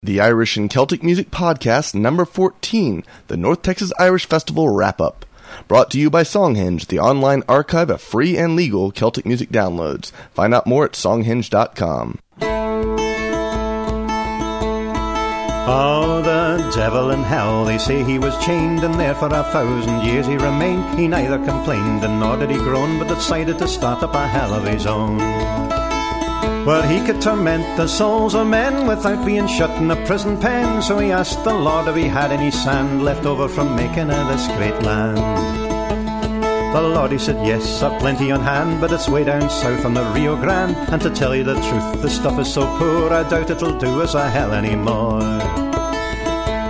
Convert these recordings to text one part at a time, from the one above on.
The Irish and Celtic Music Podcast, number 14, the North Texas Irish Festival Wrap-Up. Brought to you by Songhenge, the online archive of free and legal Celtic music downloads. Find out more at songhenge.com. Oh, the devil in hell, they say he was chained, and there for 1,000 years he remained. He neither complained, and nor did he groan, but decided to start up a hell of his own. Well, he could torment the souls of men without being shut in a prison pen, so he asked the Lord if he had any sand left over from making of this great land. The Lord, he said, yes, I've plenty on hand, but it's way down south on the Rio Grande, and to tell you the truth, the stuff is so poor, I doubt it'll do us a hell anymore.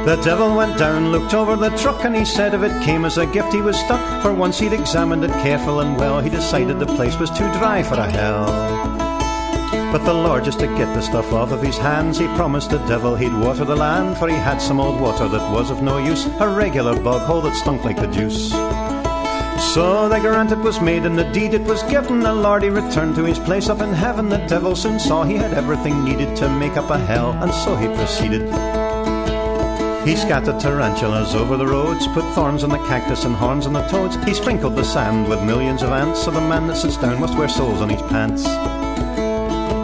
The devil went down, looked over the truck, and he said if it came as a gift he was stuck. For once he'd examined it careful and well, he decided the place was too dry for a hell. But the Lord, just to get the stuff off of his hands, he promised the devil he'd water the land, for he had some old water that was of no use, a regular bog hole that stunk like the juice. So the grant it was made and the deed it was given. The Lord, he returned to his place up in heaven. The devil soon saw he had everything needed to make up a hell, and so he proceeded. He scattered tarantulas over the roads, put thorns on the cactus and horns on the toads. He sprinkled the sand with millions of ants, so the man that sits down must wear soles on his pants.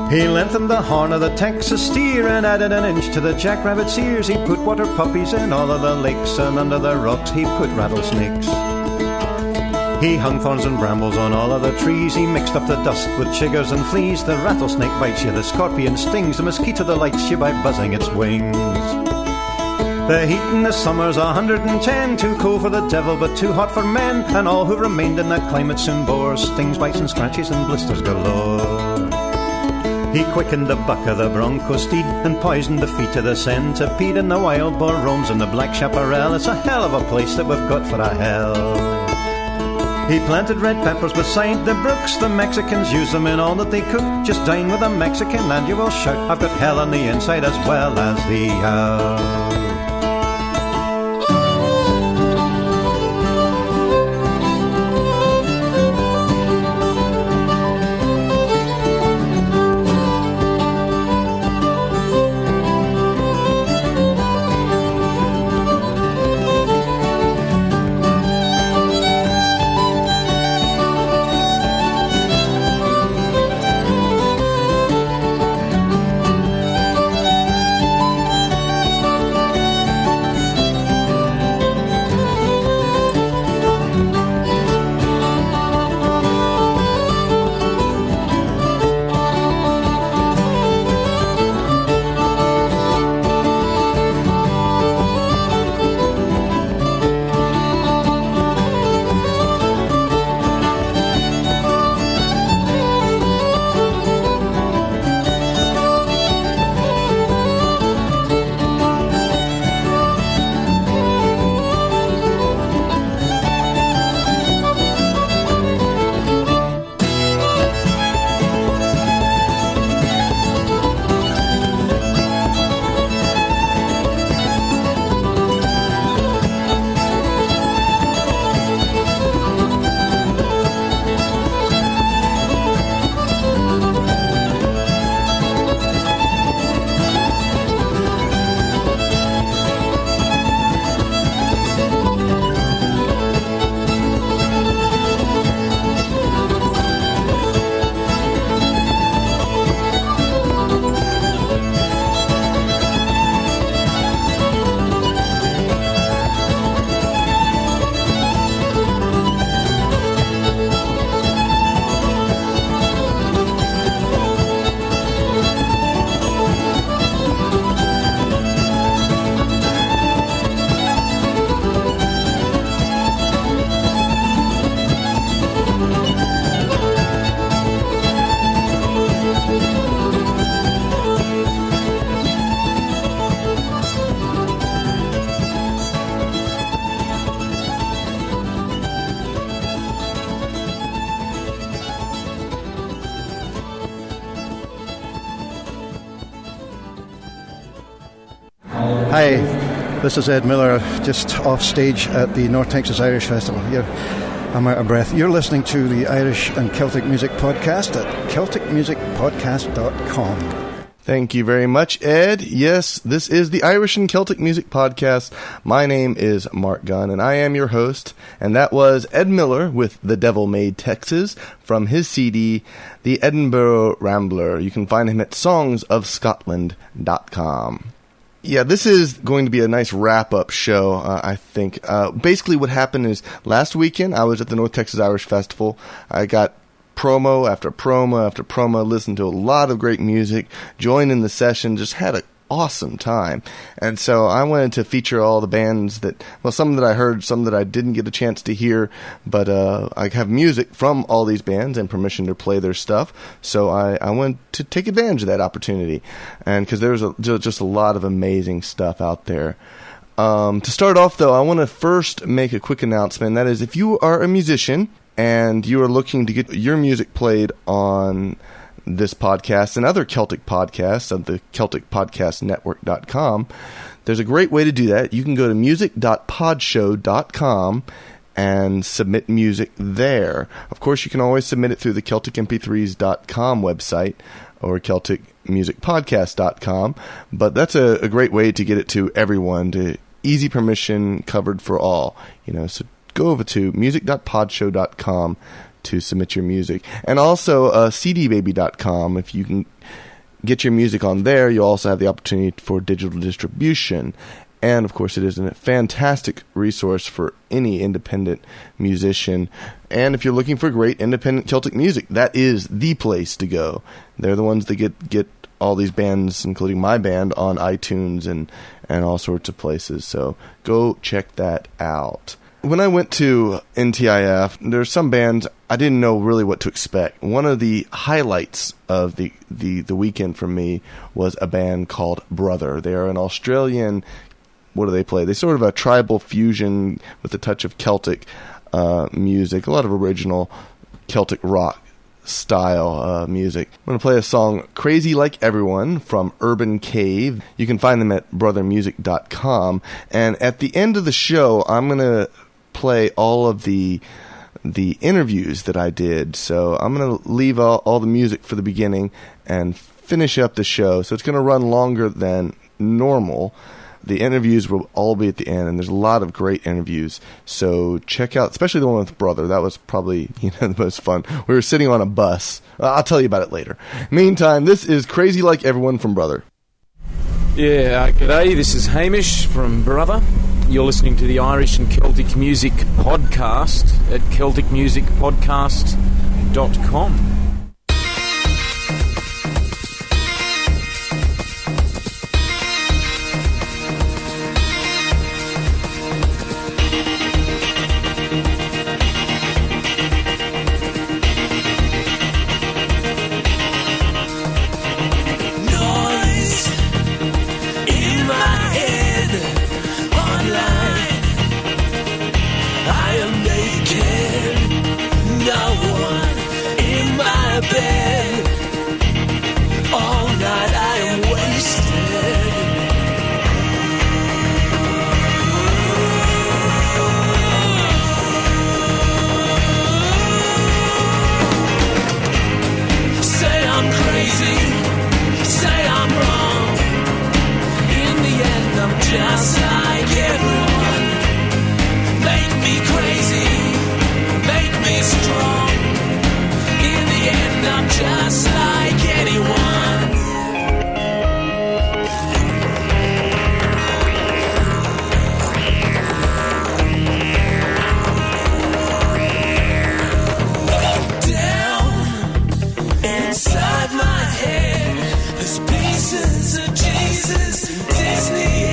He lengthened the horn of the Texas steer and added an inch to the jackrabbit's ears. He put water puppies in all of the lakes, and under the rocks he put rattlesnakes. He hung thorns and brambles on all of the trees. He mixed up the dust with chiggers and fleas. The rattlesnake bites you, the scorpion stings, the mosquito delights you by buzzing its wings. The heat in the summer's 110, too cold for the devil but too hot for men, and all who remained in that climate soon bore stings, bites and scratches and blisters galore. He quickened the buck of the bronco steed and poisoned the feet of the centipede, and the wild boar roams in the black chaparral. It's a hell of a place that we've got for a hell. He planted red peppers beside the brooks. The Mexicans use them in all that they cook. Just dine with a Mexican and you will shout, I've got hell on the inside as well as the out. Hi, this is Ed Miller, just off stage at the North Texas Irish Festival. I'm out of breath. You're listening to the Irish and Celtic Music Podcast at CelticMusicPodcast.com. Thank you very much, Ed. Yes, this is the Irish and Celtic Music Podcast. My name is Marc Gunn, and I am your host. And that was Ed Miller with The Devil Made Texas from his CD, The Edinburgh Rambler. You can find him at songsofscotland.com. Yeah, this is going to be a nice wrap-up show, I think. Basically what happened is last weekend I was at the North Texas Irish Festival. I got promo after promo after promo, listened to a lot of great music, joined in the session, just had an awesome time. And so I wanted to feature all the bands that, well, some that I heard, some that I didn't get a chance to hear, but I have music from all these bands and permission to play their stuff, so I wanted to take advantage of that opportunity, and because there's just a lot of amazing stuff out there. To start off, though, I want to first make a quick announcement. That is, if you are a musician and you are looking to get your music played on this podcast and other Celtic podcasts at the CelticPodcastNetwork.com, there's a great way to do that. You can go to music.podshow.com and submit music there. Of course, you can always submit it through the CelticMP3s.com website or CelticMusicPodcast.com, but that's a great way to get it to everyone, to easy permission, covered for all. So go over to music.podshow.com to submit your music. And also CDBaby.com. If you can get your music on there, you'll also have the opportunity for digital distribution. And, of course, it is a fantastic resource for any independent musician. And if you're looking for great independent Celtic music, that is the place to go. They're the ones that get all these bands, including my band, on iTunes and all sorts of places. So go check that out. When I went to NTIF, there's some bands I didn't know really what to expect. One of the highlights of the weekend for me was a band called Brother. They are an Australian, what do they play? They sort of a tribal fusion with a touch of Celtic music, a lot of original Celtic rock style music. I'm going to play a song, Crazy Like Everyone, from Urban Cave. You can find them at brothermusic.com. And at the end of the show, I'm going to play all of the interviews that I did. So I'm going to leave all the music for the beginning and finish up the show. So it's going to run longer than normal. The interviews will all be at the end, and there's a lot of great interviews. So check out, especially the one with Brother. That was probably the most fun. We were sitting on a bus. I'll tell you about it later. Meantime, this is Crazy Like Everyone from Brother. Yeah, g'day. This is Hamish from Brother. You're listening to the Irish and Celtic Music Podcast at CelticMusicPodcast.com. Just like everyone, make me crazy, make me strong. In the end, I'm just like anyone. Down inside my head, there's pieces of Jesus, Disney.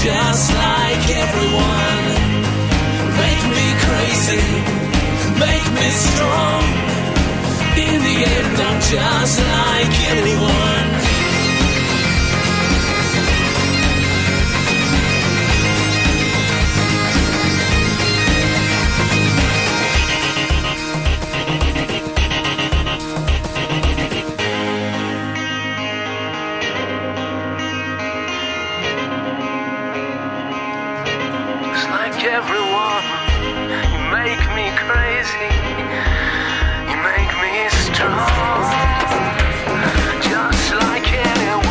Just like everyone, make me crazy, make me strong. In the end, I'm just like anyone. like everyone. You make me crazy. You make me strong. Just like anyone.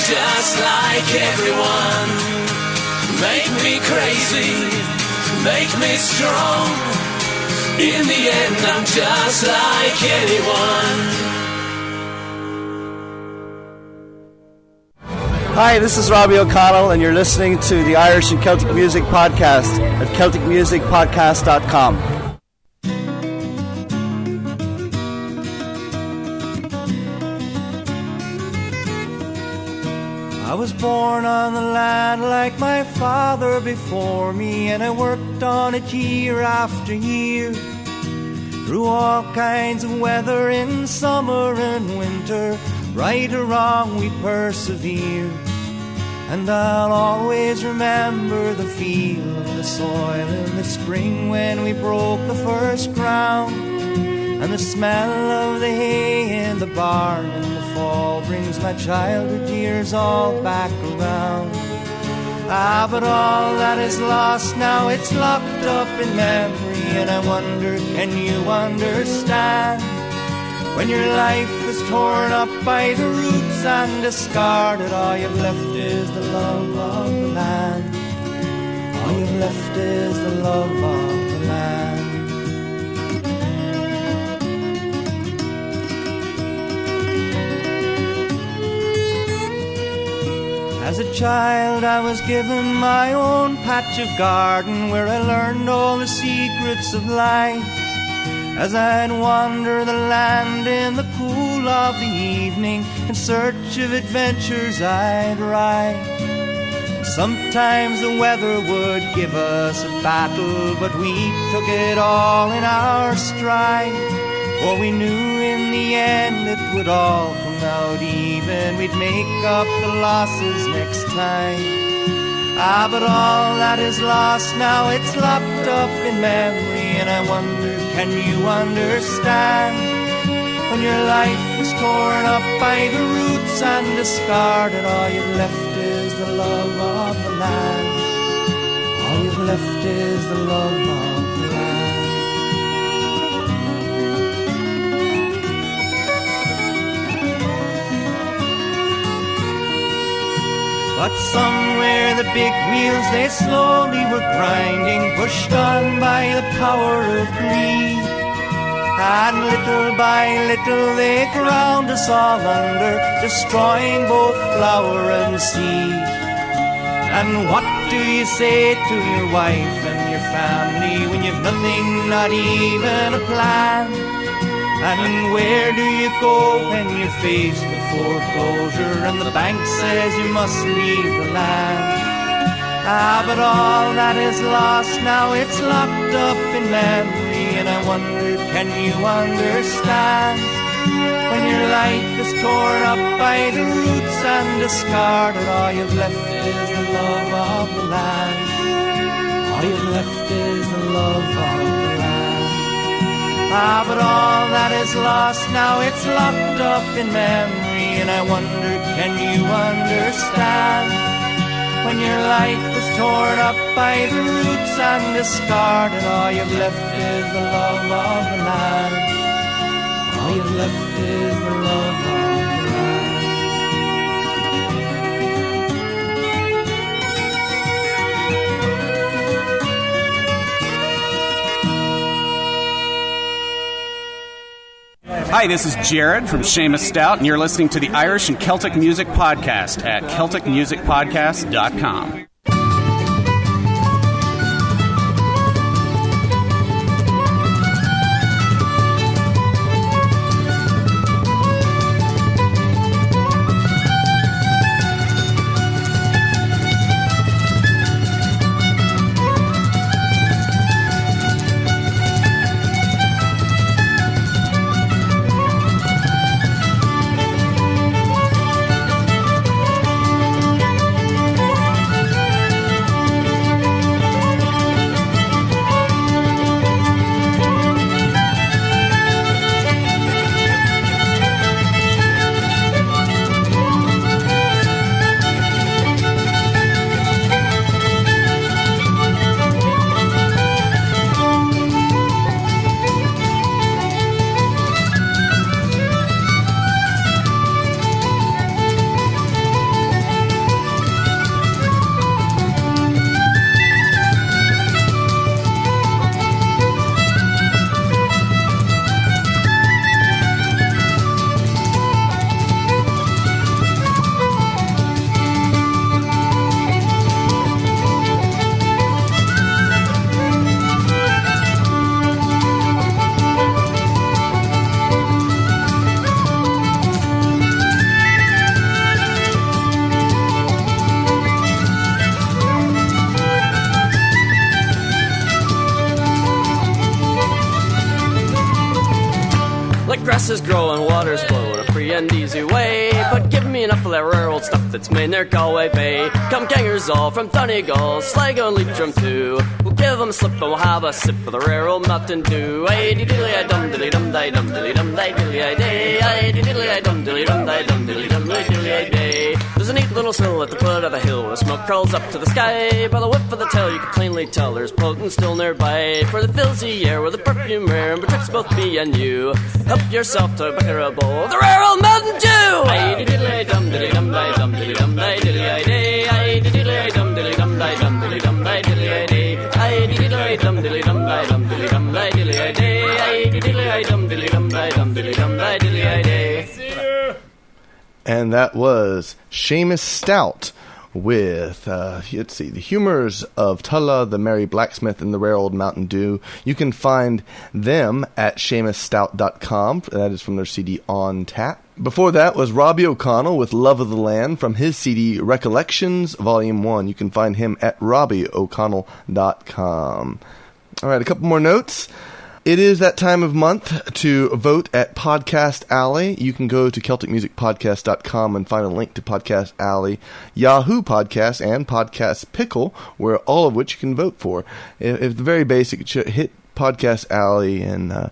Just like everyone. Make me crazy, make me strong. In the end, I'm just like anyone. Hi, this is Robbie O'Connell, and you're listening to the Irish and Celtic Music Podcast at CelticMusicPodcast.com. I was born on the land like my father before me, and I worked on it year after year. Through all kinds of weather in summer and winter, right or wrong we persevere. And I'll always remember the feel of the soil in the spring when we broke the first ground, and the smell of the hay in the barn in the fall brings my childhood years all back around. Ah, but all that is lost now, it's locked up in memory, and I wonder, can you understand? When your life is torn up by the roots and discarded, all you've left is the love of the land. All you've left is the love of the land. As a child I was given my own patch of garden where I learned all the secrets of life. As I'd wander the land in the cool of the evening, in search of adventures I'd ride. Sometimes the weather would give us a battle, but we took it all in our stride. For we knew in the end it would all come out even, we'd make up the losses next time. Ah, but all that is lost now, it's locked up in memory, and I wonder, can you understand? When your life is torn up by the roots and discarded, all you've left is the love of the land. All you've left is the love of the land. But somewhere the big wheels, they slowly were grinding, pushed on by the power of greed. And little by little they ground us all under, destroying both flower and seed. And what do you say to your wife and your family when you've nothing, not even a plan? And where do you go when you're faced with foreclosure and the bank says you must leave the land? Ah, but all that is lost now, it's locked up in memory, and I wonder, can you understand? When your life is torn up by the roots and discarded, all you've left is the love of the land. All you've left is the love of the land. Ah, but all that is lost now, it's locked up in memory, and I wonder, can you understand? When your life is torn up by the roots and discarded, all you've left is the love of the land. All you've left is the love of the land. Hi, this is Jared from Seamus Stout, and you're listening to the Irish and Celtic Music Podcast at CelticMusicPodcast.com. Like grasses grow and waters flow in a free and easy way. But give me enough of that rare old stuff that's made near Galway Bay. Come gangers all from Donegal, Sligo and Leitrim too. We'll give them a slip and we'll have a sip of the rare old Mountain Dew. Ay diddly I dum dilly dum di dum dilly dum di dilly I day. Ay diddly I dum dilly dum di dum dilly dum dilly I day. There's a neat little sill at the foot of the hill where smoke curls up to the sky. By the whiff of the tail you can plainly tell there's potent still nearby. For the fills the air with the perfume rare and betwixt both me and you. Help yourself to a bucket or a bowl of the rare old Mountain Dew. Ay diddly dum dilly dum di dum dilly dum di dilly I day. Ay diddly dum dilly dum di dum dilly dum di dilly I day. Ay diddly dum dilly dum di dum dilly dum di dilly I day. Ay diddly dum dilly dum di dum dilly dum di dilly I day. And that was Seamus Stout with, let's see, the humors of Tulla, the Merry Blacksmith, and the rare old Mountain Dew. You can find them at SeamusStout.com. That is from their CD On Tap. Before that was Robbie O'Connell with Love of the Land from his CD Recollections, Volume 1. You can find him at RobbieO'Connell.com. All right, a couple more notes. It is that time of month to vote at Podcast Alley. You can go to CelticMusicPodcast.com and find a link to Podcast Alley, Yahoo Podcast, and Podcast Pickle, where all of which you can vote for. If the very basic, hit Podcast Alley and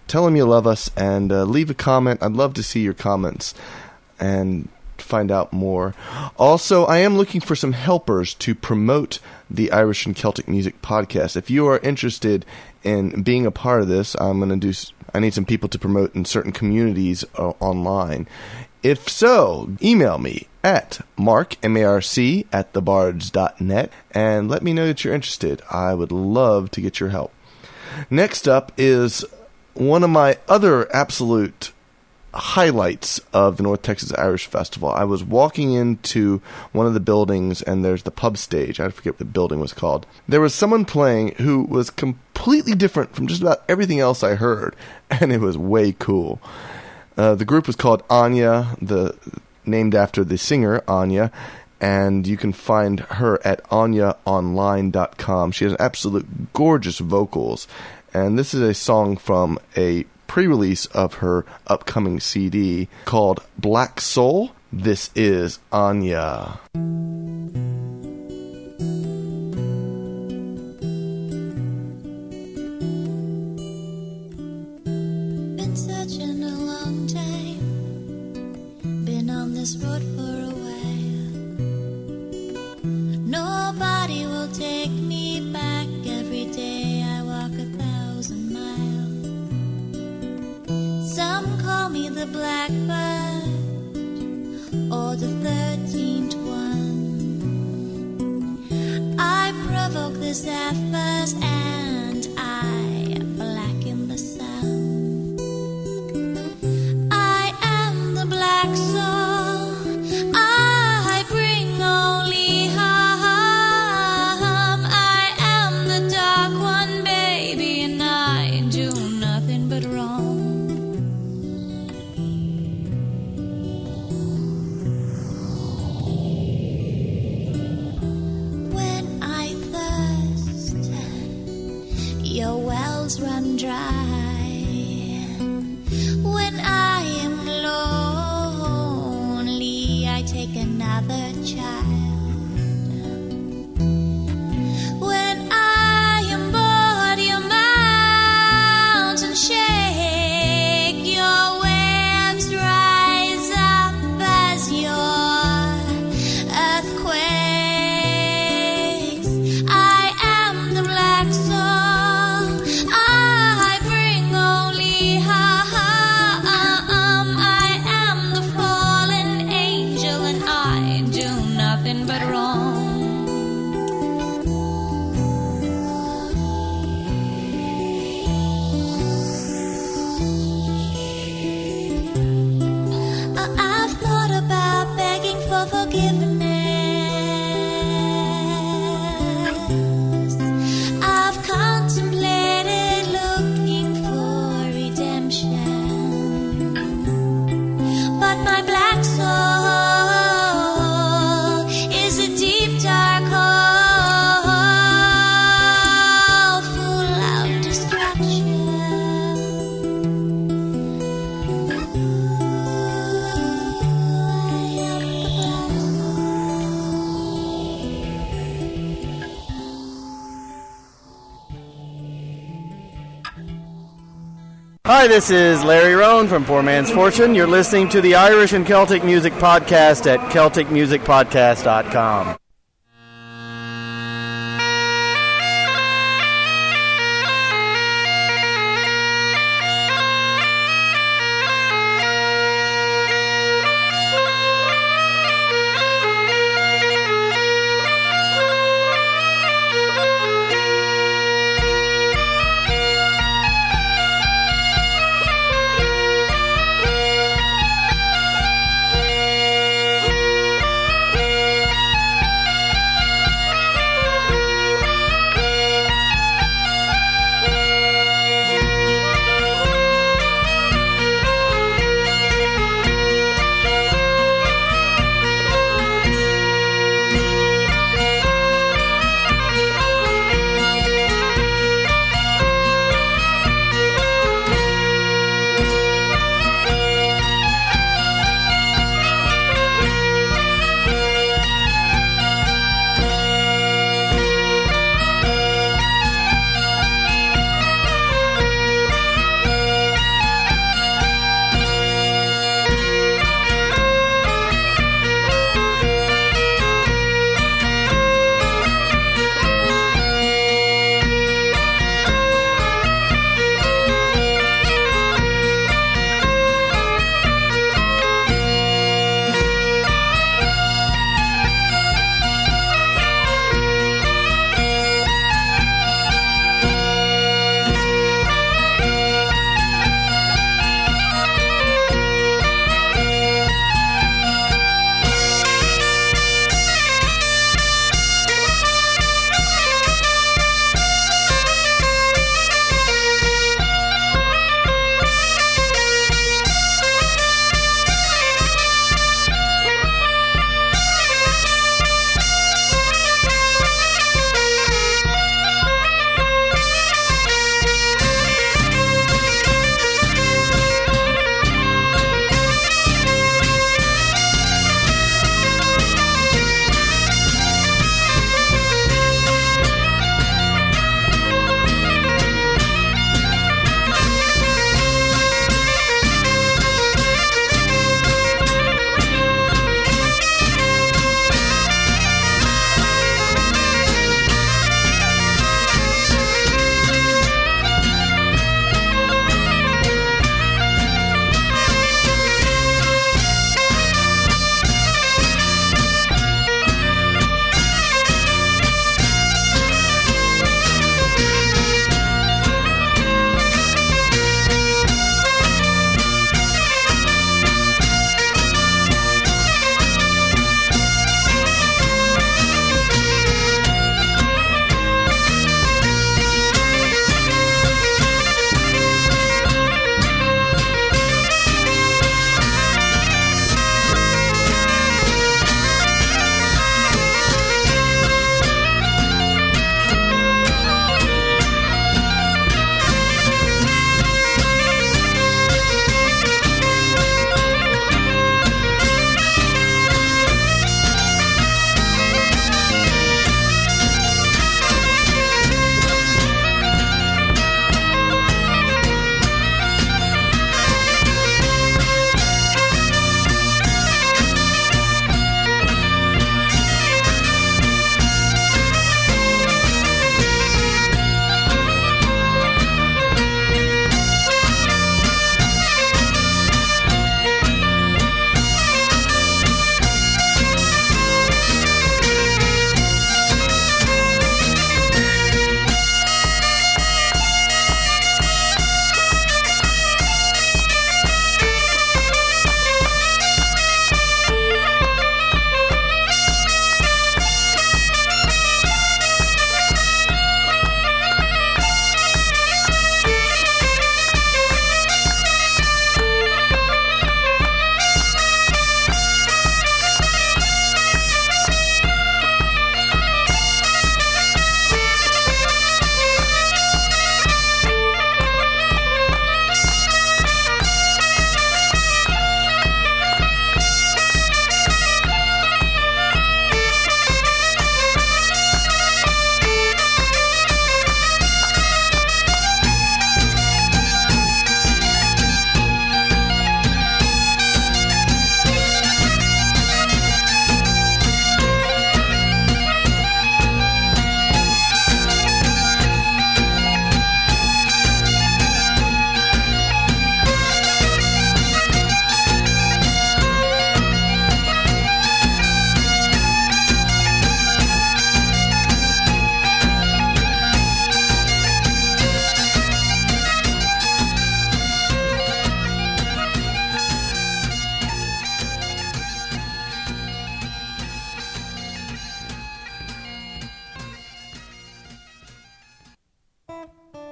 tell them you love us and leave a comment. I'd love to see your comments and find out more. Also, I am looking for some helpers to promote the Irish and Celtic Music Podcast. If you are interested in being a part of this, I need some people to promote in certain communities online. If so, email me at Marc, M-A-R-C, at thebards.net and let me know that you're interested. I would love to get your help. Next up is one of my other absolute highlights of the North Texas Irish Festival. I was walking into one of the buildings and there's the pub stage. I forget what the building was called. There was someone playing who was completely different from just about everything else I heard, and it was way cool. The group was called Onya, named after the singer Onya, and you can find her at onyaonline.com. She has absolute gorgeous vocals, and this is a song from a pre-release of her upcoming CD called Black Soul. This is Onya. Been searching a long time, been on this road for a while. Nobody will take me back. Every day I walk 1,000 miles. Some call me the blackbird or the 13th one. I provoke the zephyrs and I blacken the sun. I am the black soul, I bring only harm. I am the dark one, baby, and I do nothing but wrong. Your wells run dry. When I am lonely, I take another child. When I am bored, your mountains shake. Your waves rise up as your earthquakes. I am the black soul, Hi, this is Larry Roan from Poor Man's Fortune. You're listening to the Irish and Celtic Music Podcast at CelticMusicPodcast.com.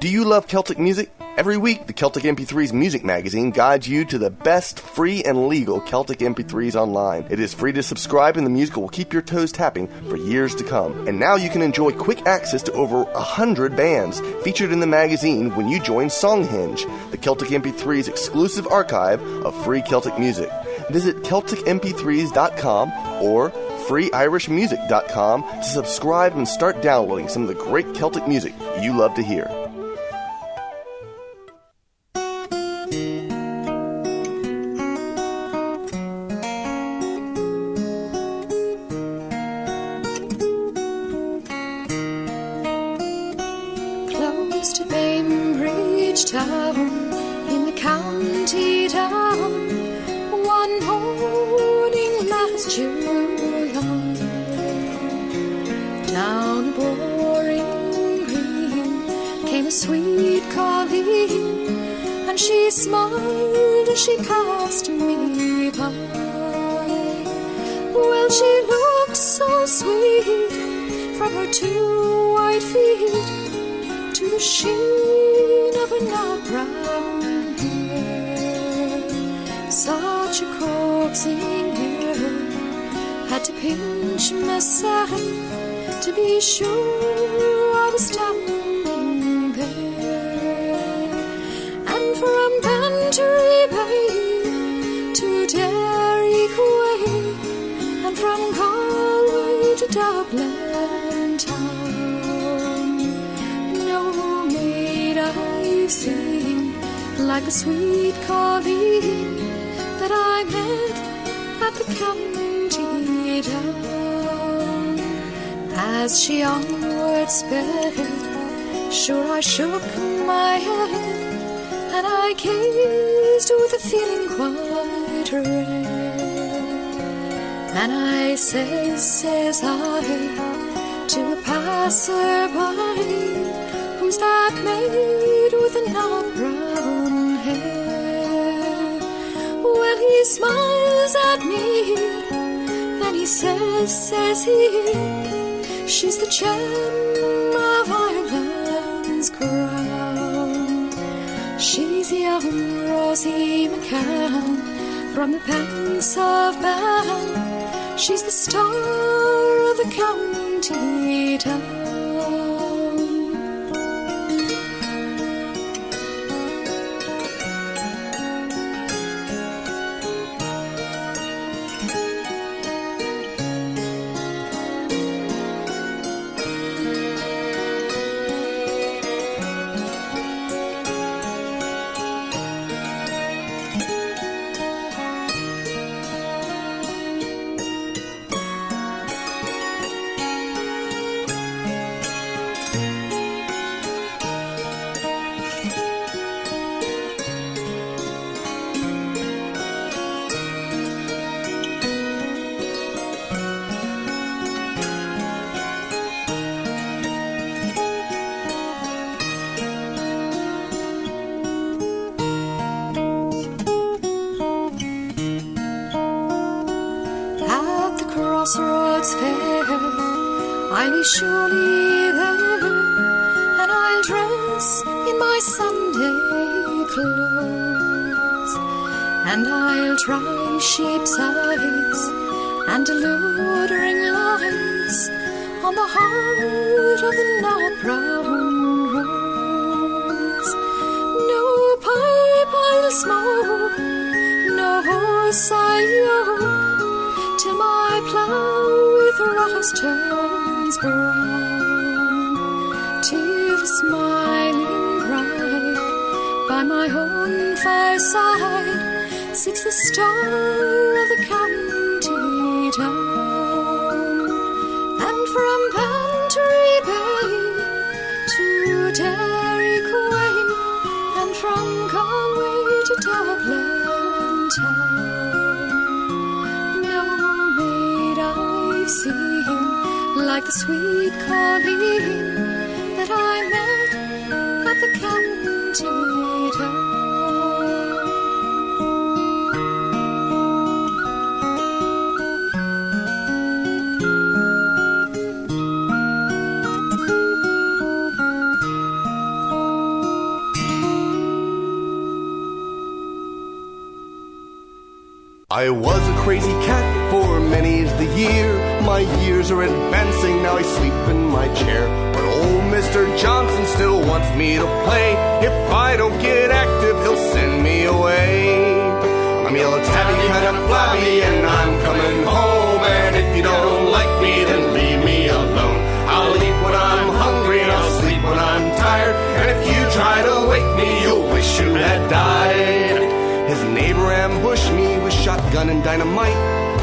Do you love Celtic music? Every week, the Celtic MP3's music magazine guides you to the best free and legal Celtic MP3s online. It is free to subscribe, and the music will keep your toes tapping for years to come. And now you can enjoy quick access to over 100 bands featured in the magazine when you join Songhenge, the Celtic MP3's exclusive archive of free Celtic music. Visit CelticMP3s.com or FreeIrishMusic.com to subscribe and start downloading some of the great Celtic music you love to hear. Close to Bainbridge Town, in the county town, one morning last July, down a boring green came a sweet colleen, and she smiled as she passed me by. Well, she looked so sweet, from her 2 white feet to the sheen of her nut brown hair. Such a coaxing girl, had to pinch myself to be sure I was standing there. And from Bantry Bay to Derry Quay, and from Galway to Dublin town, no maid I've seen like the sweet colleen that I met at the county town. As she onward sped, sure I shook my head, and I gazed with a feeling quite rare. And I says I, to a passer-by, who's that maid with the nut brown hair? Well, he smiles at me, then he says he, she's the gem of Ireland's crown. She's young Rosie Makem from the banks of Bann. She's the star of the county town. Crossroads fair, I'll be surely there, and I'll dress in my Sunday clothes, and I'll try sheep's eyes and alluring lies on the heart of the nut brown rose. No pipe I'll smoke, no horse I'll yoke, till my plough with rust turns brown, till the smiling bride by my own fireside sits the star of the county town. And from Bantry Bay to Derry Quay, and from Galway to Dublin town, I've seen like the sweet colleen that I met at the county town. I was a crazy cat for many's the year. My years are advancing, now I sleep in my chair. But old Mr. Johnson still wants me to play. If I don't get active, he'll send me away. I'm yellow tabby, kind of flabby, and I'm coming home. And if you don't like me, then leave me alone. I'll eat when I'm hungry, and I'll sleep when I'm tired. And if you try to wake me, you'll wish you had died. His neighbor ambushed me with shotgun and dynamite.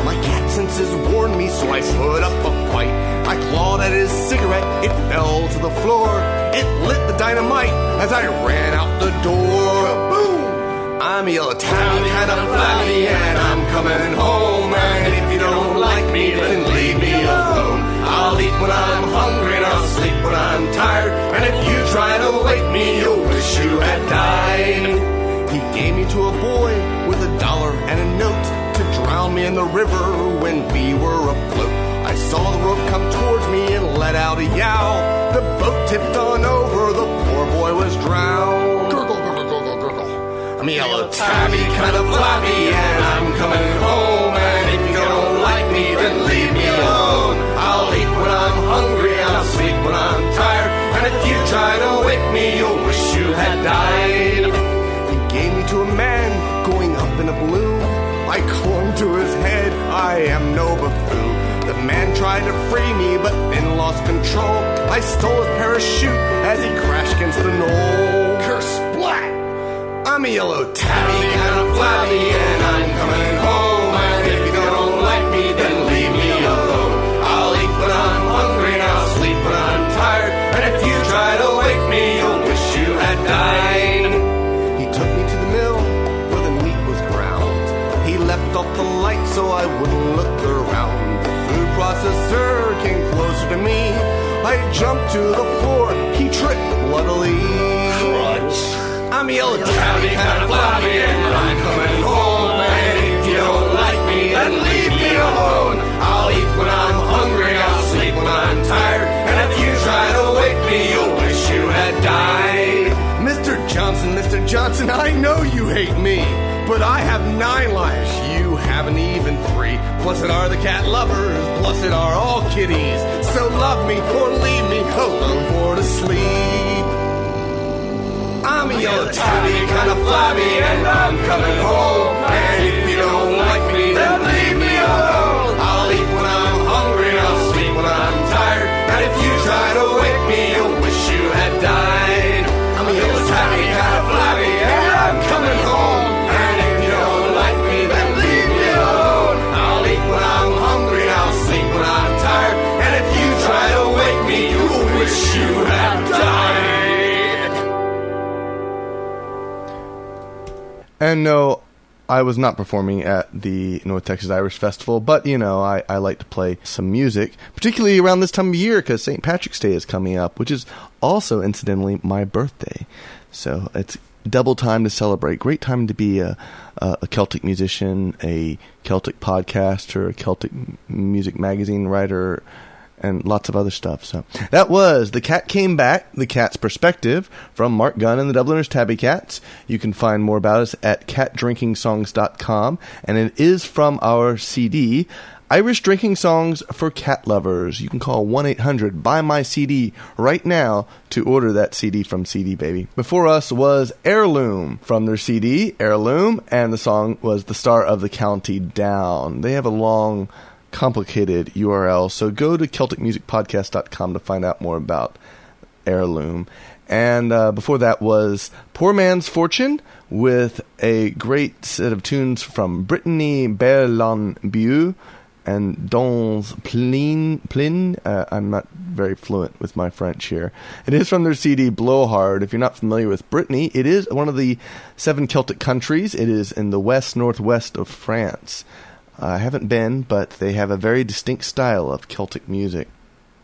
My cat senses warned me, so I put up a fight. I clawed at his cigarette, it fell to the floor. It lit the dynamite as I ran out the door. Boom! I'm a yellow tabby, kind of flabby, and I'm coming home. And if you don't like me, then leave me alone. I'll eat when I'm hungry, and I'll sleep when I'm tired. And if you try to wake me, you'll wish you had died. He gave me to a boy with $1 and a note to drown me in the river when we were afloat. I saw the rope come towards me and let out a yowl. The boat tipped on over, the poor boy was drowned. Gurgle, gurgle, gurgle, gurgle. I'm a yellow tabby, kind of flabby, and I'm coming home. And if you don't like me, then leave me alone. I'll eat when I'm hungry, and I'll sleep when I'm tired. And if you try to wake me, you'll wish you had died. Gave me to a man going up in a balloon. I clung to his head, I am no buffoon. The man tried to free me, but then lost control. I stole his parachute as he crashed against the knoll. Curse splat! I'm a yellow tabby, kind of flabby, and I'm coming home. And if you don't like me, then leave me alone. I'll eat when I'm hungry, and I'll sleep when I'm tired. And if you try to wake me, you'll wish you had died. Took me to the mill where the meat was ground. He left off the light so I wouldn't look around. The food processor came closer to me. I jumped to the floor, he tripped bloodily. Crunch. I'm a yellow tabby, kind of flabby, and I'm coming home. And if you don't like me, then leave me alone. I'll eat when I'm hungry, I'll sleep when I'm tired. And if you try to wake me, you'll wish you had died. Mr. Johnson, I know you hate me, but I have 9 lives, you haven't even 3. Blessed are the cat lovers, blessed are all kitties. So love me or leave me alone for to sleep. I'm a yellow tabby, kind of flabby, and I'm coming home. And if you don't like me, then leave me alone. I'll eat when I'm hungry, I'll sleep when I'm tired. And if you try to wake me, you'll wish you had died. I'm a yellow tabby, kind of flabby, and I'm coming home. And if you don't like me, then leave me alone. I'll eat when I'm hungry, I'll sleep when I'm tired. And if you try to wake me, you'll wish you had died. And no, I was not performing at the North Texas Irish Festival, but, you know, I like to play some music, particularly around this time of year, because St. Patrick's Day is coming up, which is also, incidentally, my birthday. So it's double time to celebrate. Great time to be a Celtic musician, a Celtic podcaster, a Celtic music magazine writer, and lots of other stuff. So that was The Cat Came Back, The Cat's Perspective, from Marc Gunn and the Dubliners Tabby Cats. You can find more about us at catdrinkingsongs.com, and it is from our CD, Irish Drinking Songs for Cat Lovers. You can call 1-800-BUY-MY-CD right now to order that CD from CDBaby. Before us was Heirloom from their CD, Heirloom, and the song was The Star of the County Down. They have a long, complicated URL, so go to CelticMusicPodcast.com to find out more about Heirloom. And before that was Poor Man's Fortune with a great set of tunes from Brittany, Bale, and Dans Plinn. I'm not very fluent with my French here. It is from their CD Blowhard. If you're not familiar with Brittany, it is one of the 7 Celtic countries. It is in the west-northwest of France. I haven't been, but they have a very distinct style of Celtic music.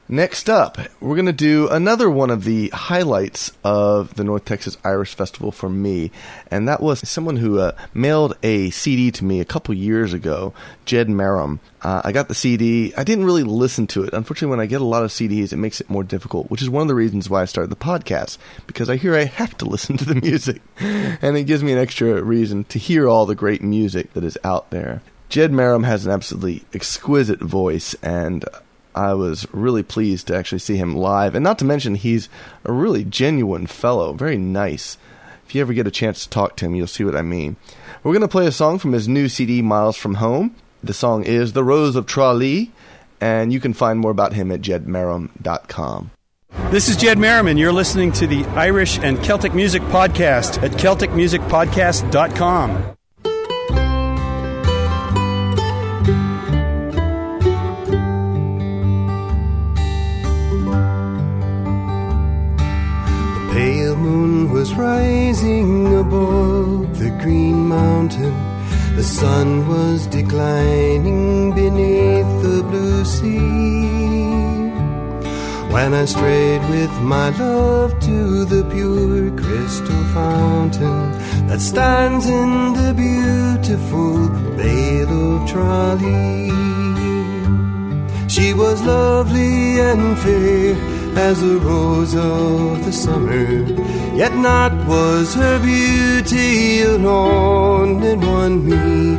Next up, we're going to do another one of the highlights of the North Texas Irish Festival for me, and that was someone who mailed a CD to me a couple years ago, Jed Marum. I got the CD. I didn't really listen to it. Unfortunately, when I get a lot of CDs, it makes it more difficult, which is one of the reasons why I started the podcast, because I hear I have to listen to the music, and it gives me an extra reason to hear all the great music that is out there. Jed Marum has an absolutely exquisite voice, and I was really pleased to actually see him live. And not to mention, he's a really genuine fellow, very nice. If you ever get a chance to talk to him, you'll see what I mean. We're going to play a song from his new CD, Miles From Home. The song is The Rose of Tralee, and you can find more about him at jedmarum.com. This is Jed Marum, and you're listening to the Irish and Celtic Music Podcast at CelticMusicPodcast.com. The pale moon was rising above the green mountain. The sun was declining beneath the blue sea. When I strayed with my love to the pure crystal fountain that stands in the beautiful Vale of Tralee. She was lovely and fair as a rose of the summer, yet not was her beauty alone that won me.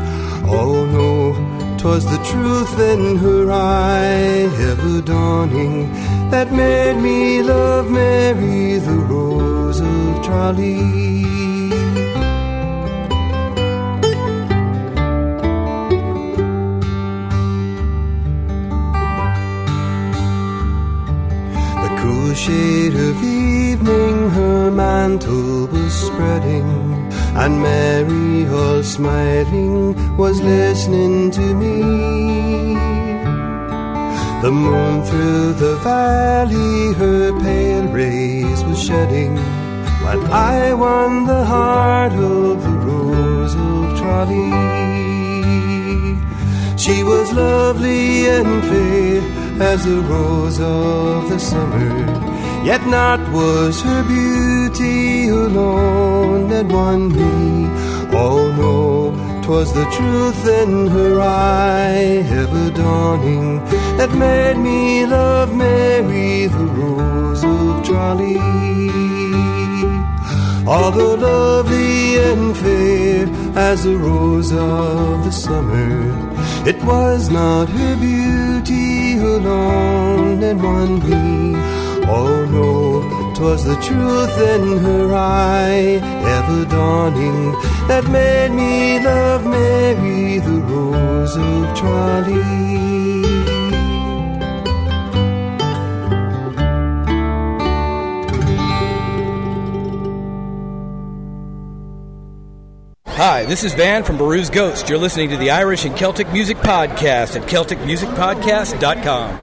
Oh no, 'twas the truth in her eye ever dawning that made me love Mary, the Rose of Tralee. The cool shade of evening her mantle was spreading, and Mary, all smiling, was listening to me. The moon through the valley her pale rays was shedding, while I won the heart of the Rose of Tralee. She was lovely and fair as a rose of the summer, yet not was her beauty alone that won me. Oh no, 'twas the truth in her eye ever dawning that made me love Mary, the Rose of Tralee. Although lovely and fair as a rose of the summer, it was not her beauty alone that won me. Oh no, 'twas the truth in her eye ever dawning that made me love Mary, the Rose of Tralee. Hi, this is Van from Baroo's Ghost. You're listening to the Irish and Celtic Music Podcast at CelticMusicPodcast.com.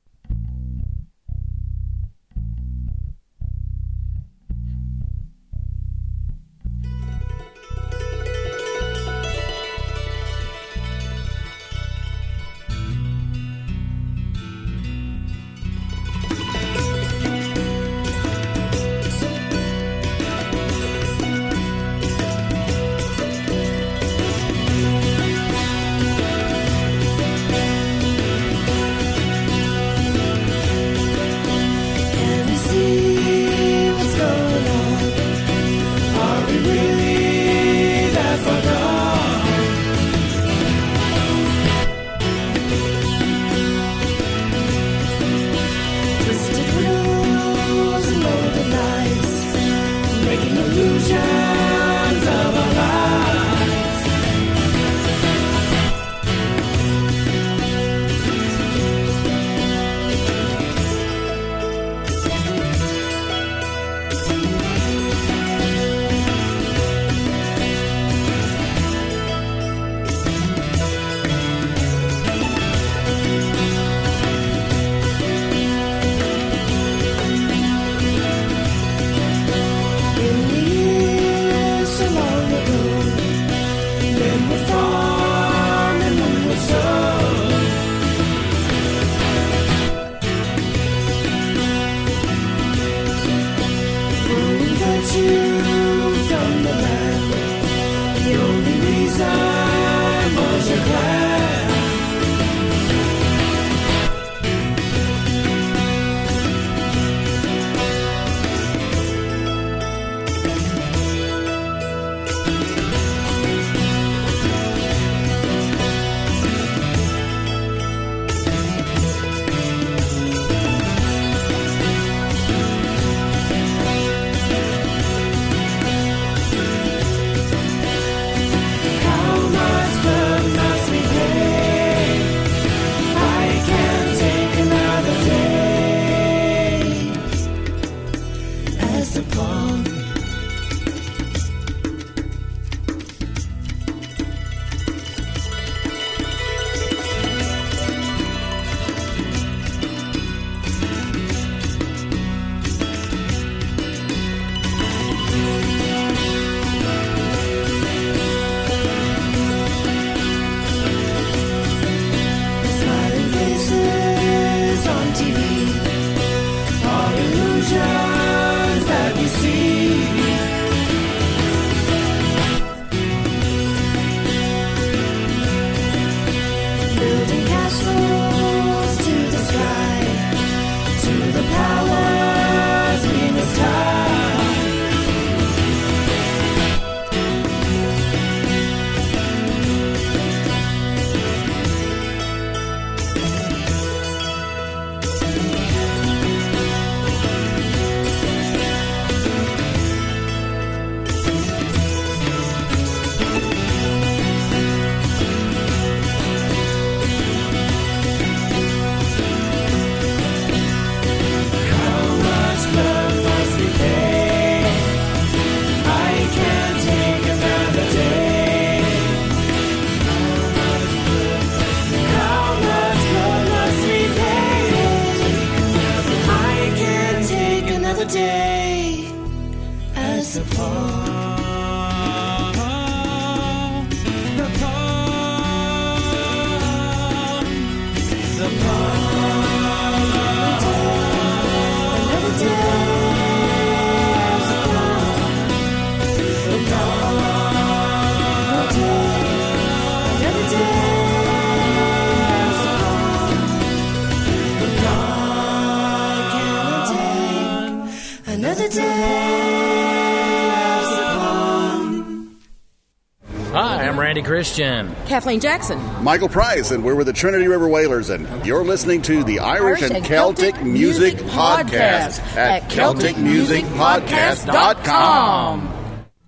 Hi, I'm Randy Christian. Kathleen Jackson. Michael Price, and we're with the Trinity River Wailers, and you're listening to the Irish and Celtic Music Podcast at CelticMusicPodcast.com.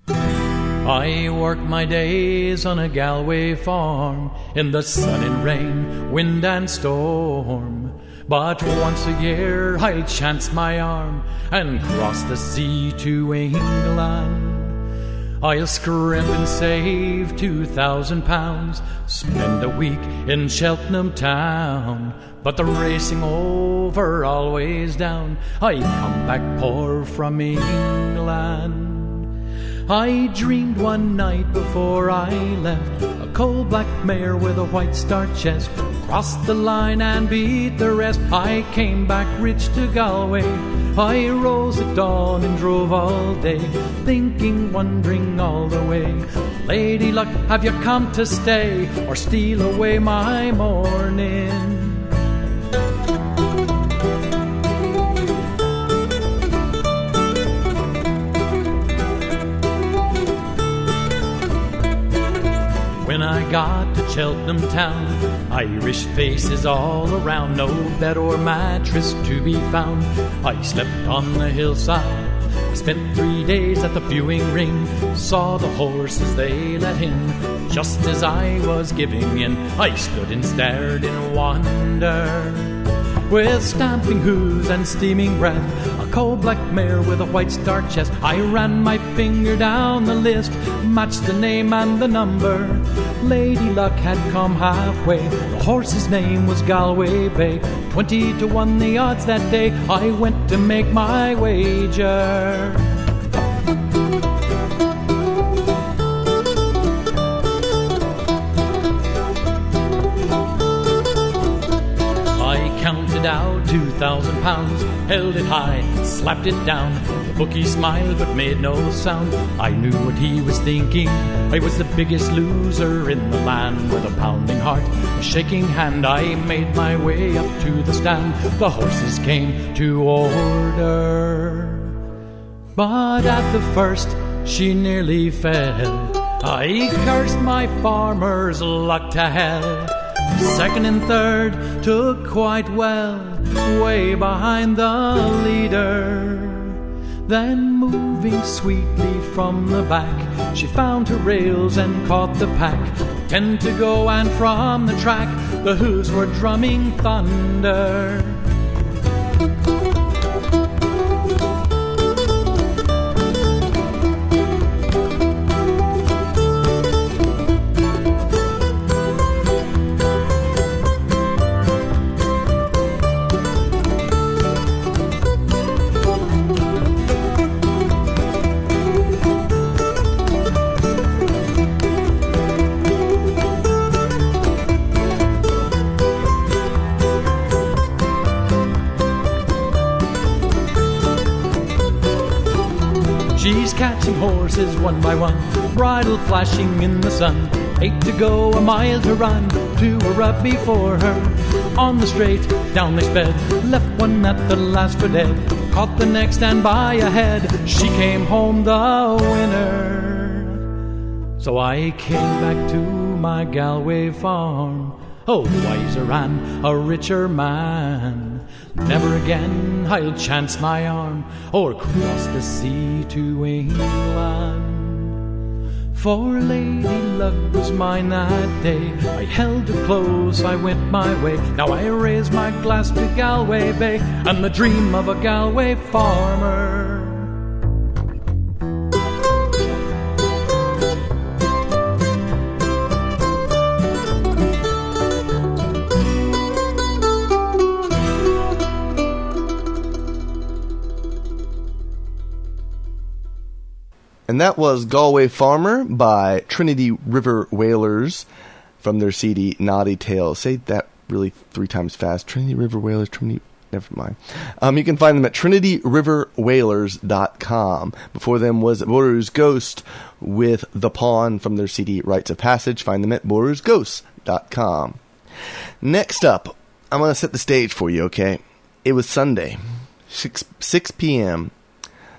I work my days on a Galway farm in the sun and rain, wind and storm. But once a year I'll chance my arm and cross the sea to England. I'll scrimp and save £2,000, spend a week in Cheltenham town. But the racing over, always down, I come back poor from England. I dreamed one night before I left, a coal black mare with a white star chest crossed the line and beat the rest. I came back rich to Galway. I rose at dawn and drove all day, thinking, wondering all the way, Lady Luck, have you come to stay or steal away my morning? When I got to Cheltenham town, Irish faces all around, no bed or mattress to be found. I slept on the hillside, I spent 3 days at the viewing ring, saw the horses they let in. Just as I was giving in, I stood and stared in wonder. With stamping hooves and steaming breath, a coal black mare with a white star chest, I ran my finger down the list, matched the name and the number. Lady Luck had come halfway, the horse's name was Galway Bay. 20 to 1 the odds that day, I went to make my wager. Counted out £2,000, held it high, slapped it down. The bookie smiled but made no sound. I knew what he was thinking. I was the biggest loser in the land. With a pounding heart, a shaking hand, I made my way up to the stand. The horses came to order, but at the first she nearly fell. I cursed my farmer's luck to hell. Second and third took quite well, way behind the leader. Then moving sweetly from the back, she found her rails and caught the pack. 10 to go, and from the track the hooves were drumming thunder. She's catching horses one by one, bridle flashing in the sun. 8 to go, a mile to run, 2 were up before her. On the straight, down they sped, left one at the last for dead, caught the next and by ahead, she came home the winner. So I came back to my Galway farm, a wiser and a richer man. Never again I'll chance my arm or cross the sea to England. For Lady Luck was mine that day, I held her close, I went my way. Now I raise my glass to Galway Bay and the dream of a Galway farmer. And that was Galway Farmer by Trinity River Wailers from their CD Naughty Tales. Say that really 3 times fast. Trinity River Wailers, Trinity... Never mind. You can find them at trinityriverwailers.com. Before them was Boru's Ghost with The Pawn from their CD Rites of Passage. Find them at borusghost.com. Next up, I'm going to set the stage for you, okay? It was Sunday, 6 p.m.,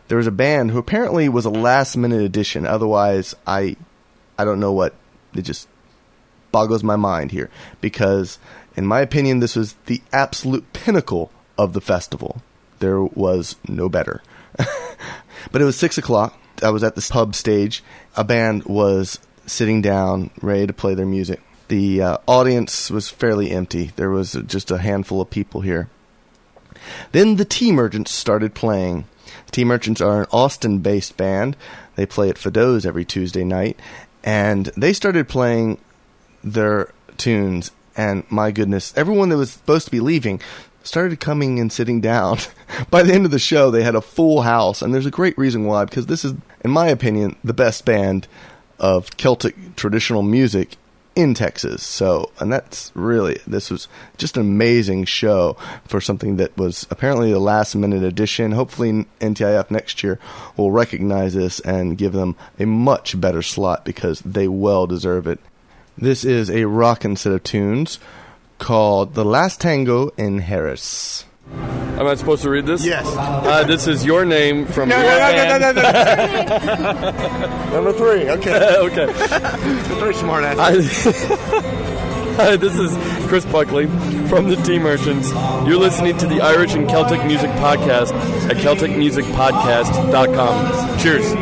There was a band who apparently was a last-minute addition. Otherwise, I I don't know what, it just boggles my mind here, because in my opinion, this was the absolute pinnacle of the festival. There was no better. But it was 6 o'clock. I was at the pub stage. A band was sitting down, ready to play their music. The audience was fairly empty. There was just a handful of people here. Then the T-Merchants started playing. The T-Merchants are an Austin-based band. They play at Fido's every Tuesday night. And they started playing their tunes. And my goodness, everyone that was supposed to be leaving started coming and sitting down. By the end of the show, they had a full house. And there's a great reason why, because this is, in my opinion, the best band of Celtic traditional music in Texas. So, and that's really, this was just an amazing show for something that was apparently the last minute addition. Hopefully NTIF next year will recognize this and give them a much better slot, because they well deserve it. This is a rockin' set of tunes called The Last Tango in Harris. Am I supposed to read this? Yes. This is your name from your No. Number 3, okay. Okay. Very smart ass. Hi, this is Chris Buckley from the T-Merchants. You're listening to the Irish and Celtic Music Podcast at CelticMusicPodcast.com. Cheers.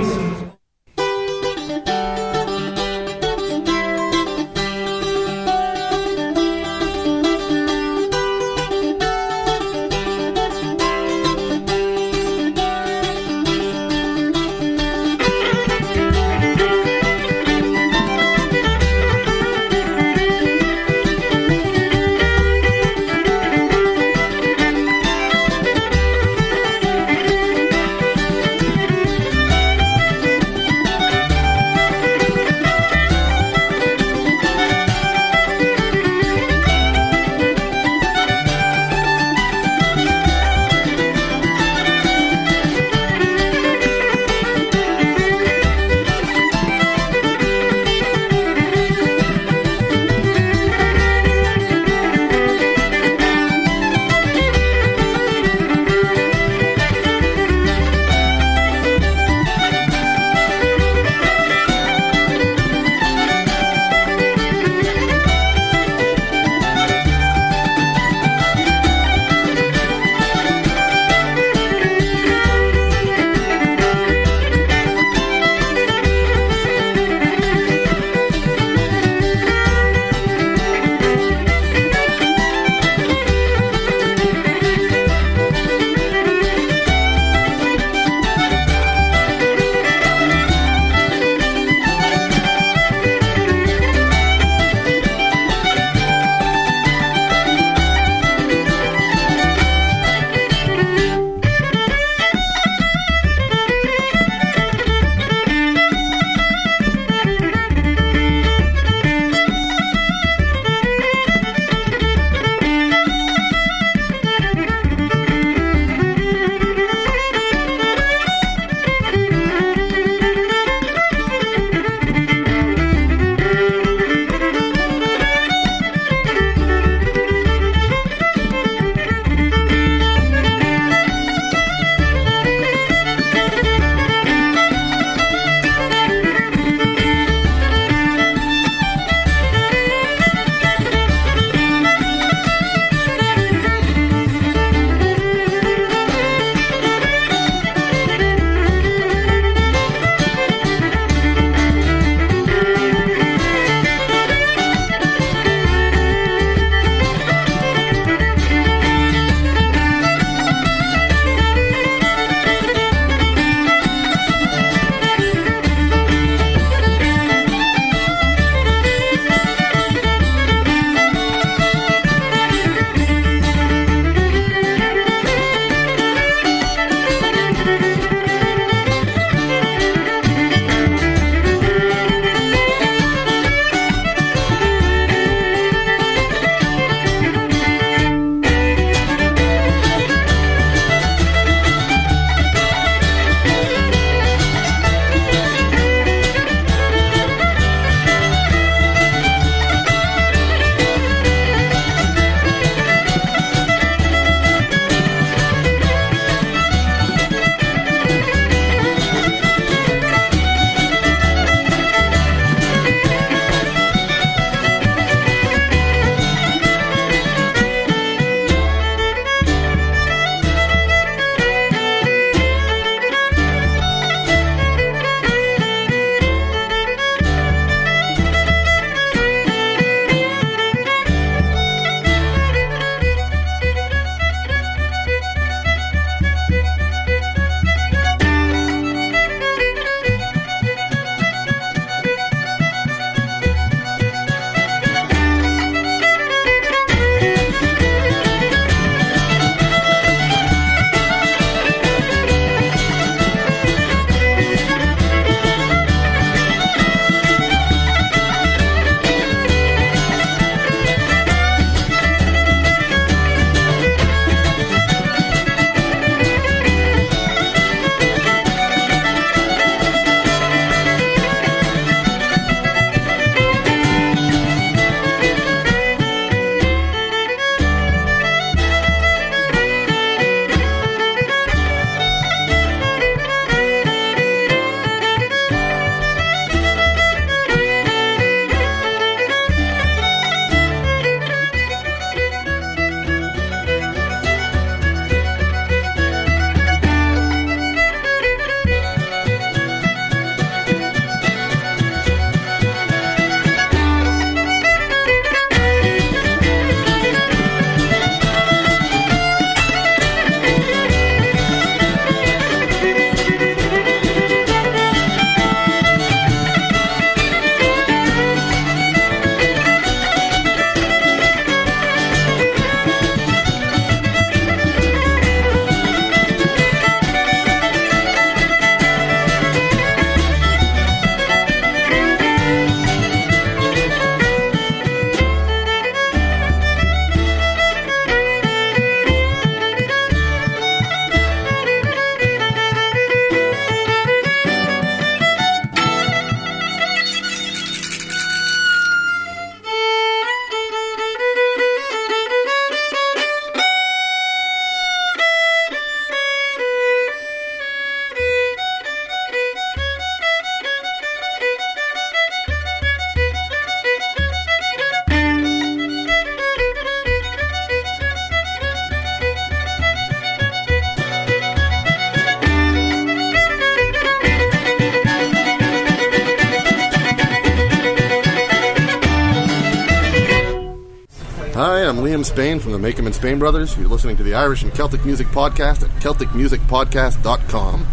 Hi, I'm Liam Spain from the Makem and Spain Brothers. You're listening to the Irish and Celtic Music Podcast at CelticMusicPodcast.com.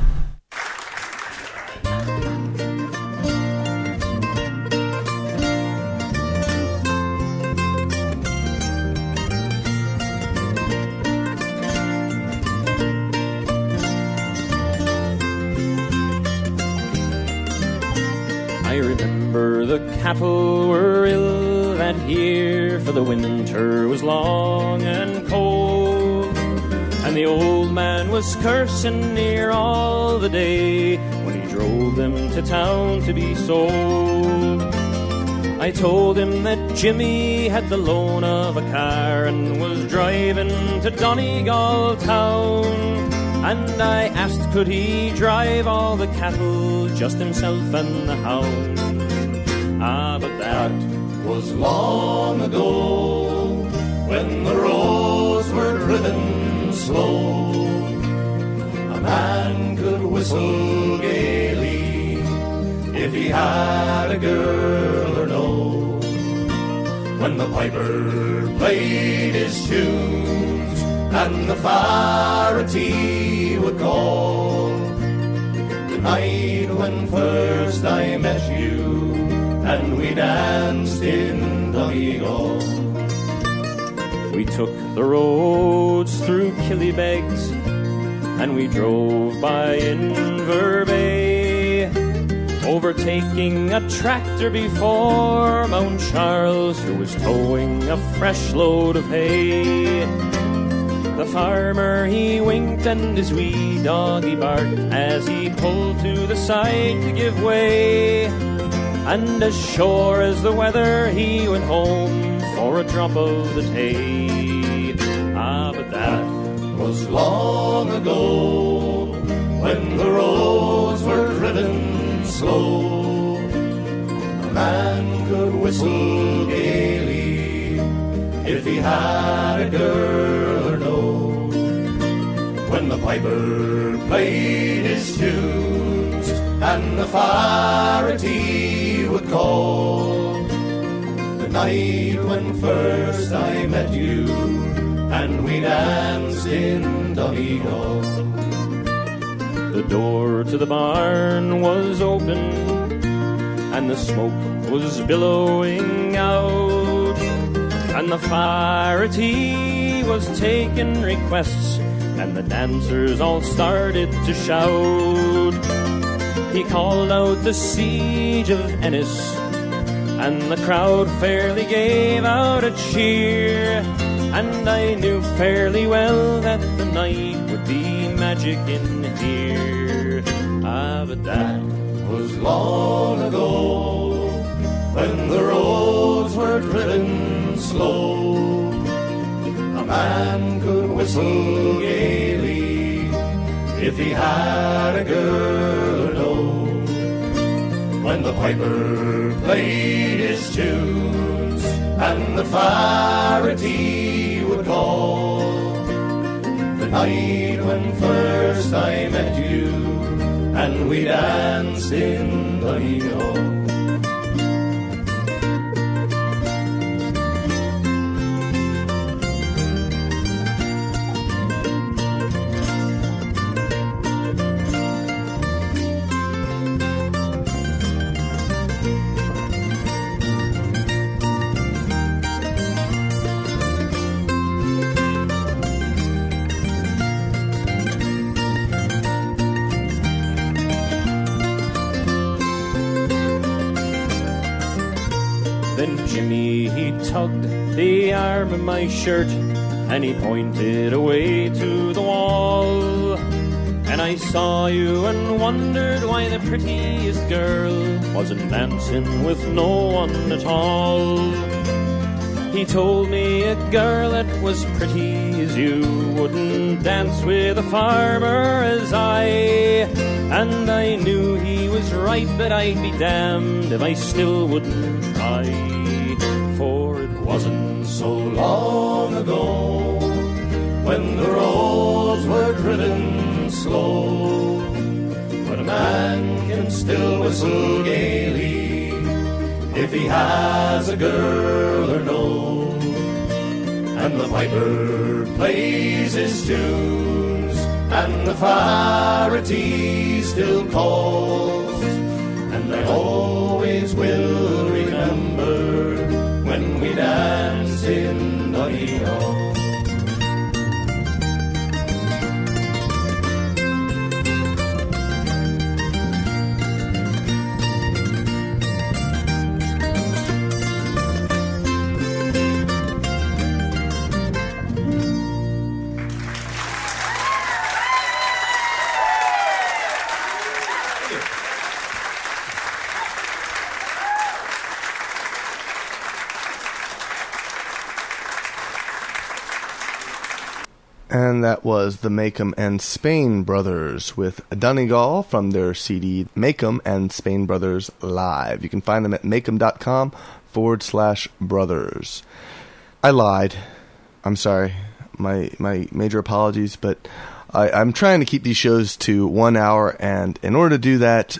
I remember the cattle were ill that year, for the winter was long and cold, and the old man was cursing near all the day when he drove them to town to be sold. I told him that Jimmy had the loan of a car and was driving to Donegal town, and I asked could he drive all the cattle, just himself and the hound. Ah, but that was long ago, when the roads were driven slow. A man could whistle gaily if he had a girl or no. When the piper played his tunes and the farity would call, the night when first I met you and we danced in Donegal. We took the roads through Killybegs and we drove by Inverbay, overtaking a tractor before Mount Charles who was towing a fresh load of hay. The farmer he winked and his wee dog he barked as he pulled to the side to give way, and as sure as the weather he went home for a drop of the tay. Ah, but that was long ago, when the roads were driven slow. A man could whistle gaily if he had a girl or no. When the piper played his tunes and the farity would call, the night when first I met you and we danced in Donegal. The door to the barn was open and the smoke was billowing out, and the farity was taking requests and the dancers all started to shout. He called out the siege of Ennis, and the crowd fairly gave out a cheer, and I knew fairly well that the night would be magic in here. Ah, but that was long ago, when the roads were driven slow. A man could whistle gaily if he had a girl or no. When the piper played his tunes and the farity would call, the night when first I met you and we danced in Donegal. Then Jimmy, he tugged the arm of my shirt and he pointed away to the wall. And I saw you and wondered why the prettiest girl wasn't dancing with no one at all. He told me a girl that was pretty as you wouldn't dance with a farmer as I. And I knew he was right, but I'd be damned if I still wouldn't try. For it wasn't so long ago when the roads were driven slow, but a man can still whistle gaily if he has a girl or no. piper plays his tunes, and the Farity still calls, and I always will remember when we danced in Donegal. And that was the Makem and Spain Brothers with Donegal from their CD Makem and Spain Brothers Live. You can find them at makem.com/brothers. I lied. I'm sorry. My major apologies, but I'm trying to keep these shows to 1 hour, and in order to do that,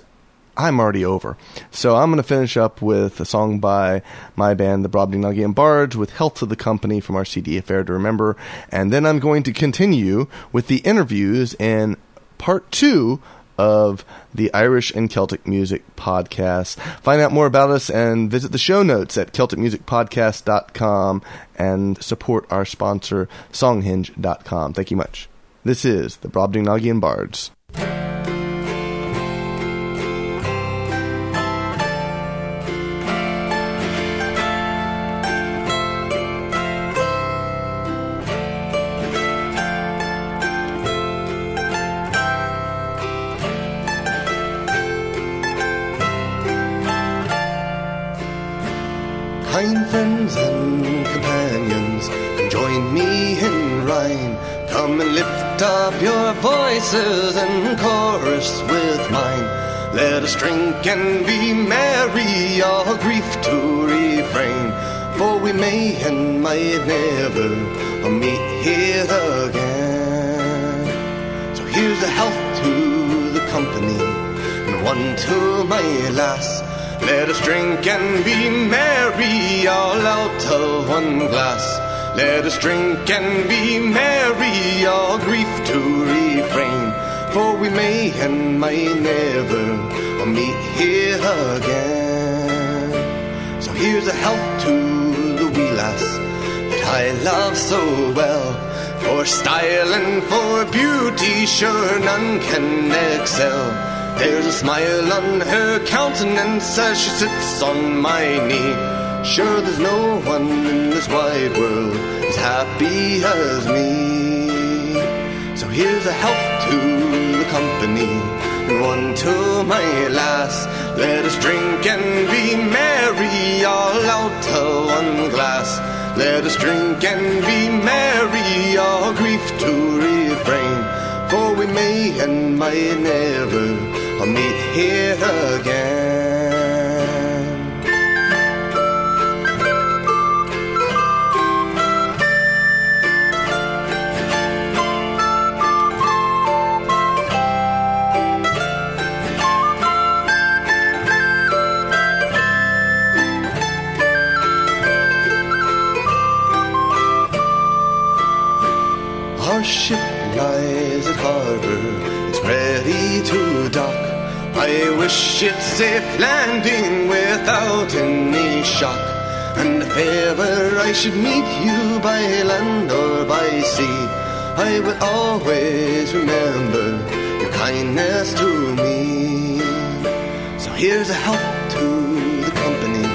I'm already over. So I'm going to finish up with a song by my band, the Brobdingnagian Bards, with Health to the Company from our CD Affair to Remember. And then I'm going to continue with the interviews in part 2 of the Irish and Celtic Music Podcast. Find out more about us and visit the show notes at CelticMusicPodcast.com and support our sponsor, Songhinge.com. Thank you much. This is the Brobdingnagian Bards. Kind friends and companions, come join me in rhyme. Come and lift up your voices and chorus with mine. Let us drink and be merry, all grief to refrain. For we may and might never meet here again. So here's a health to the company, and one to my lass. Let us drink and be merry, all out of one glass. Let us drink and be merry, all grief to refrain. For we may and might never meet here again. So here's a health to the wee lass that I love so well. For style and for beauty, sure none can excel. There's a smile on her countenance as she sits on my knee. Sure there's no one in this wide world as happy as me. So here's a health to the company, and one to my lass. Let us drink and be merry, all out of one glass. Let us drink and be merry, all grief to refrain. For we may and might never meet here again. Our ship lies at harbour, it's ready to dock. I wish it safe landing without any shock. And if ever I should meet you by land or by sea, I will always remember your kindness to me. So here's a health to the company,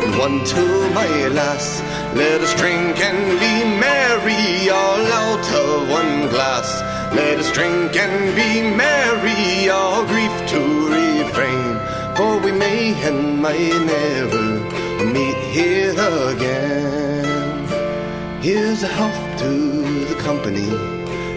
and one to my lass. Let us drink and be merry, all out of one glass. Let us drink and be merry, all grief to refrain. For we may and might never meet here again. Here's a health to the company,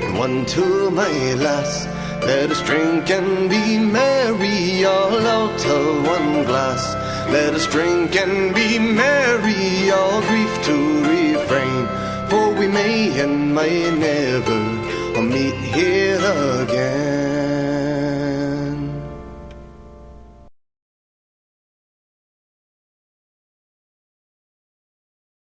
and one to my lass. Let us drink and be merry, all out of one glass. Let us drink and be merry, all grief to refrain. For we may and might never meet here again.